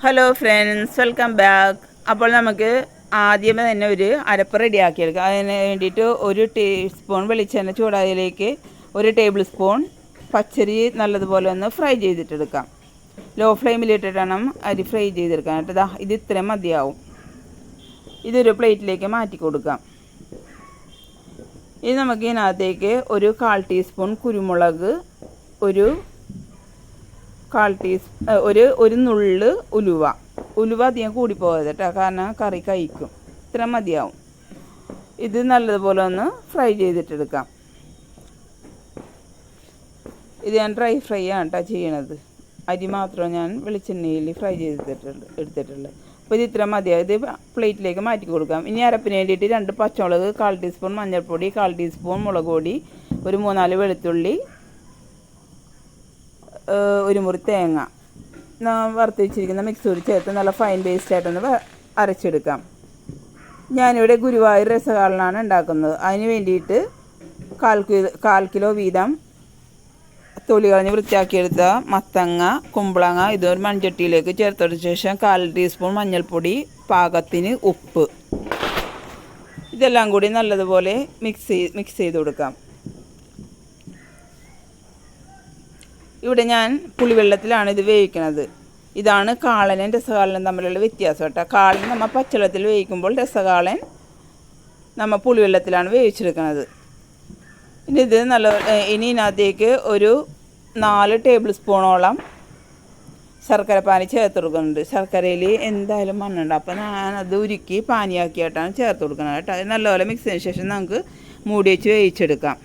Hello friends, welcome back. അപ്പോൾ നമുക്ക് ആദ്യമേ തന്നെ ഒരു അരപ്പ് റെഡിയാക്കിയെടുക്കാം. അതിന് വേണ്ടിയിട്ട് ഒരു ടീസ്പൂൺ വെളിച്ചെണ്ണ ചൂടായതിലേക്ക് ഒരു ടേബിൾ സ്പൂൺ പച്ചരി നല്ലതുപോലെ ഒന്ന് ഫ്രൈ ചെയ്തിട്ടെടുക്കാം. ലോ ഫ്ലെയിമിലിട്ടിട്ട് വേണം അരി ഫ്രൈ ചെയ്തെടുക്കാൻ. കേട്ടോ, ഇത് ഇത്രയും മതിയാവും. ഇതൊരു പ്ലേറ്റിലേക്ക് മാറ്റി കൊടുക്കാം. ഇനി നമുക്ക് ഇതിനകത്തേക്ക് ഒരു 1/4 ടീസ്പൂൺ കുരുമുളക്, ഒരു നുള്ള് ഉലുവ അധികം കൂടിപ്പോകരുത് കേട്ടോ, കാരണം കറി കഴിക്കും. ഇത്ര മതിയാവും. ഇത് നല്ലതുപോലെ ഒന്ന് ഫ്രൈ ചെയ്തിട്ടെടുക്കാം. ഇത് ഞാൻ ഡ്രൈ ഫ്രൈ ആണ് കേട്ടോ ചെയ്യണത്. അരി മാത്രം ഞാൻ വെളിച്ചെണ്ണയിൽ ഫ്രൈ എടുത്തിട്ടുള്ളത്. അപ്പോൾ ഇത് ഇത്ര മതിയാവും. ഇത് പ്ലേറ്റിലേക്ക് മാറ്റി കൊടുക്കാം. ഇനി അരപ്പിന് വേണ്ടിയിട്ട് 2 പച്ചമുളക്, 1/4 ടീസ്പൂൺ മഞ്ഞൾപ്പൊടി, 1/4 ടീസ്പൂൺ മുളക് പൊടി, ഒരു 3-4 വെളുത്തുള്ളി, ഒരു മുറി തേങ്ങ വറുത്ത് വെച്ചിരിക്കുന്ന മിക്സ് കൂടി ചേർത്ത് നല്ല ഫൈൻ പേസ്റ്റായിട്ടൊന്ന് അരച്ചെടുക്കാം. ഞാനിവിടെ ഗുരുവായൂർ രസകാളനാണ് ഉണ്ടാക്കുന്നത്. അതിന് വേണ്ടിയിട്ട് 1/4 കിലോ വീതം തൊലി കളഞ്ഞ് വൃത്തിയാക്കിയെടുത്ത മത്തങ്ങ, കുമ്പളങ്ങ ഇതൊരു മൺചട്ടിയിലേക്ക് ചേർത്തതിന് ശേഷം 1/4 ടീസ്പൂൺ മഞ്ഞൾപ്പൊടി, പാകത്തിന് ഉപ്പ്, ഇതെല്ലാം കൂടി നല്ലതുപോലെ മിക്സ് ചെയ്ത് കൊടുക്കാം. ഇവിടെ ഞാൻ പുളിവെള്ളത്തിലാണ് ഇത് വേവിക്കുന്നത്. ഇതാണ് കാളനും രസകാളനും തമ്മിലുള്ള വ്യത്യാസം കേട്ടോ. കാളൻ നമ്മൾ പച്ചവെള്ളത്തിൽ വേവിക്കുമ്പോൾ രസകാളൻ നമ്മൾ പുളിവെള്ളത്തിലാണ് വേവിച്ചെടുക്കുന്നത്. ഇനി ഇതിനകത്തേക്ക് ഒരു 4 ടേബിൾ സ്പൂണോളം ശർക്കര പാനി ചേർത്ത് കൊടുക്കുന്നുണ്ട്. ശർക്കരയിൽ എന്തായാലും മണ്ണുണ്ട്, അപ്പോൾ ഞാനത് ഉരുക്കി പാനിയാക്കിയിട്ടാണ് ചേർത്ത് കൊടുക്കുന്നത് കേട്ടോ. അത് നല്ലപോലെ മിക്സ് ചെയ്തതിന് ശേഷം നമുക്ക് മൂടി വെച്ച് വേവിച്ചെടുക്കാം.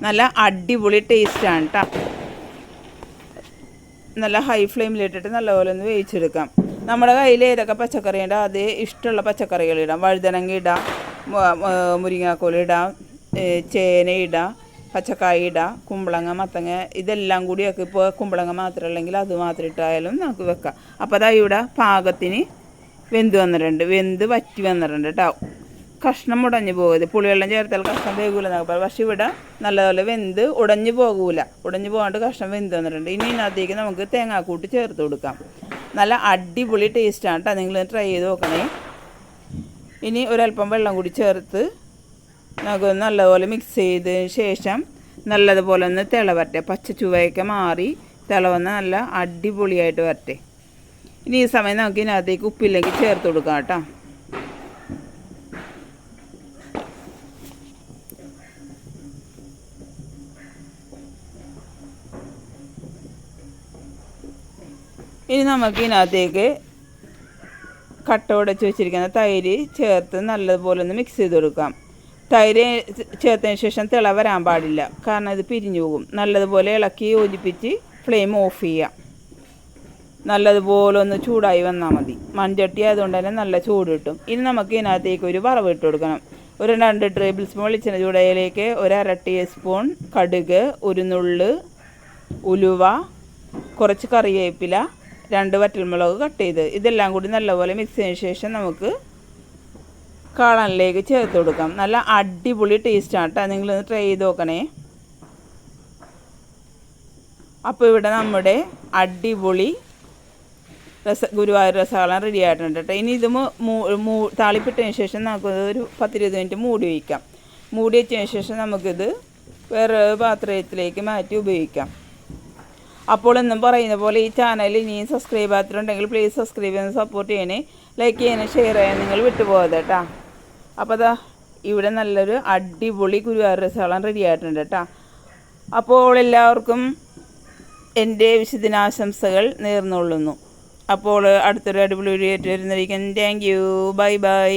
നല്ല അടിപൊളി ടേസ്റ്റാണ് കേട്ടോ. നല്ല ഹൈ ഫ്ലെയിമിലിട്ടിട്ട് നല്ലപോലെ ഒന്ന് വേവിച്ചെടുക്കാം. നമ്മുടെ കയ്യിൽ ഏതൊക്കെ പച്ചക്കറി ഇടാം, അത് ഇഷ്ടമുള്ള പച്ചക്കറികൾ ഇടാം. വഴുതനങ്ങ ഇടാം, മുരിങ്ങാക്കോൽ ഇടാം, ചേന ഇടാം, പച്ചക്കായ ഇടാം, കുമ്പളങ്ങ, മത്തങ്ങ, ഇതെല്ലാം കൂടിയൊക്കെ. ഇപ്പോൾ കുമ്പളങ്ങ മാത്രം ഉണ്ടെങ്കിൽ അത് മാത്രം ഇട്ടായാലും നമുക്ക് വെക്കാം. അപ്പോൾ അതാ ഇവിടെ പാകത്തിന് വെന്ത് വറ്റി വന്നിട്ടുണ്ട് കേട്ടോ. കഷ്ണം ഉടഞ്ഞു പോകരുത്. പുളിവെള്ളം ചേർത്താൽ കഷ്ണം വേകൂല എന്നൊക്കെ പറയും. പക്ഷേ ഇവിടെ നല്ലപോലെ ഉടഞ്ഞു പോകാണ്ട് കഷ്ണം വെന്ത് വന്നിട്ടുണ്ട്. ഇനി ഇതിനകത്തേക്ക് നമുക്ക് തേങ്ങാക്കൂട്ട് ചേർത്ത് കൊടുക്കാം. നല്ല അടിപൊളി ടേസ്റ്റാണ് കേട്ടോ. നിങ്ങൾ ട്രൈ ചെയ്ത് നോക്കണേ. ഇനി ഒരല്പം വെള്ളം കൂടി ചേർത്ത് നമുക്ക് നല്ലപോലെ മിക്സ് ചെയ്തതിന് ശേഷം നല്ലതുപോലെ ഒന്ന് വരട്ടെ. പച്ച ചുവയൊക്കെ മാറി വന്ന് നല്ല അടിപൊളിയായിട്ട് വരട്ടെ. ഇനി ഈ സമയം നമുക്ക് ഇതിനകത്തേക്ക് ഉപ്പില്ലെങ്കിൽ ചേർത്ത് കൊടുക്കാം കേട്ടോ. ഇനി നമുക്ക് ഇതിനകത്തേക്ക് കട്ട ഉടച്ച് വെച്ചിരിക്കുന്ന തൈര് ചേർത്ത് നല്ലതുപോലെ ഒന്ന് മിക്സ് ചെയ്ത് കൊടുക്കാം. തൈര് ചേർത്തതിന് ശേഷം വരാൻ പാടില്ല, കാരണം ഇത് പിരിഞ്ഞു പോകും. നല്ലതുപോലെ ഇളക്കി യോജിപ്പിച്ച് ഫ്ലെയിം ഓഫ് ചെയ്യാം. നല്ലതുപോലെ ഒന്ന് ചൂടായി വന്നാൽ മതി. മൺചട്ടി ആയതുകൊണ്ട് തന്നെ നല്ല ചൂട് കിട്ടും. ഇനി നമുക്ക് ഇതിനകത്തേക്ക് ഒരു വറവ് ഇട്ട് കൊടുക്കണം. ഒരു 2 ടേബിൾ സ്പൂൺ വെളിച്ചെണ്ണ ചൂടായതിലേക്ക് ഒരു 1/2 ടീസ്പൂൺ കടുക്, ഒരു നുള്ള് ഉലുവ, കുറച്ച് കറിവേപ്പില, 2 വറ്റൽമുളക് കട്ട് ചെയ്ത്, ഇതെല്ലാം കൂടി നല്ലപോലെ മിക്സ് ചെയ്തതിന് ശേഷം നമുക്ക് കാളനിലേക്ക് ചേർത്ത് കൊടുക്കാം. നല്ല അടിപൊളി ടേസ്റ്റാണ് കേട്ടോ. നിങ്ങളൊന്ന് ട്രൈ ചെയ്ത് നോക്കണേ. അപ്പോൾ ഇവിടെ നമ്മുടെ അടിപൊളി ഗുരുവായൂർ രസകാളൻ റെഡി ആയിട്ടുണ്ട് കേട്ടോ. ഇനി ഇത് താളിപ്പിട്ടതിന് ശേഷം നമുക്കത് ഒരു 10-20 മിനിറ്റ് മൂടി വയ്ക്കാം. മൂടി വെച്ചതിന് ശേഷം നമുക്കിത് വേറെ പാത്രത്തിലേക്ക് മാറ്റി ഉപയോഗിക്കാം. അപ്പോൾ എന്നും പറയുന്ന പോലെ ഈ ചാനൽ ഇനിയും സബ്സ്ക്രൈബ് ചെയ്യാത്തിട്ടുണ്ടെങ്കിൽ പ്ലീസ് സബ്സ്ക്രൈബ് ചെയ്യാൻ സപ്പോർട്ട് ചെയ്യണേ. ലൈക്ക് ചെയ്യാനും ഷെയർ ചെയ്യാൻ നിങ്ങൾ വിട്ടുപോകരുത് കേട്ടോ. അപ്പോൾ അതാ ഇവിടെ നല്ലൊരു അടിപൊളി ഗുരുവായൂർ രസകാളൻ റെഡി ആയിട്ടുണ്ട് കേട്ടോ. അപ്പോൾ എല്ലാവർക്കും എൻ്റെ വിശുദ്ധനാശംസകൾ നേർന്നുകൊള്ളുന്നു. അപ്പോൾ അടുത്തൊരു അടിപൊളി വീഡിയോ ആയിട്ട് വരുന്നതായിരിക്കും. Thank you. Bye bye.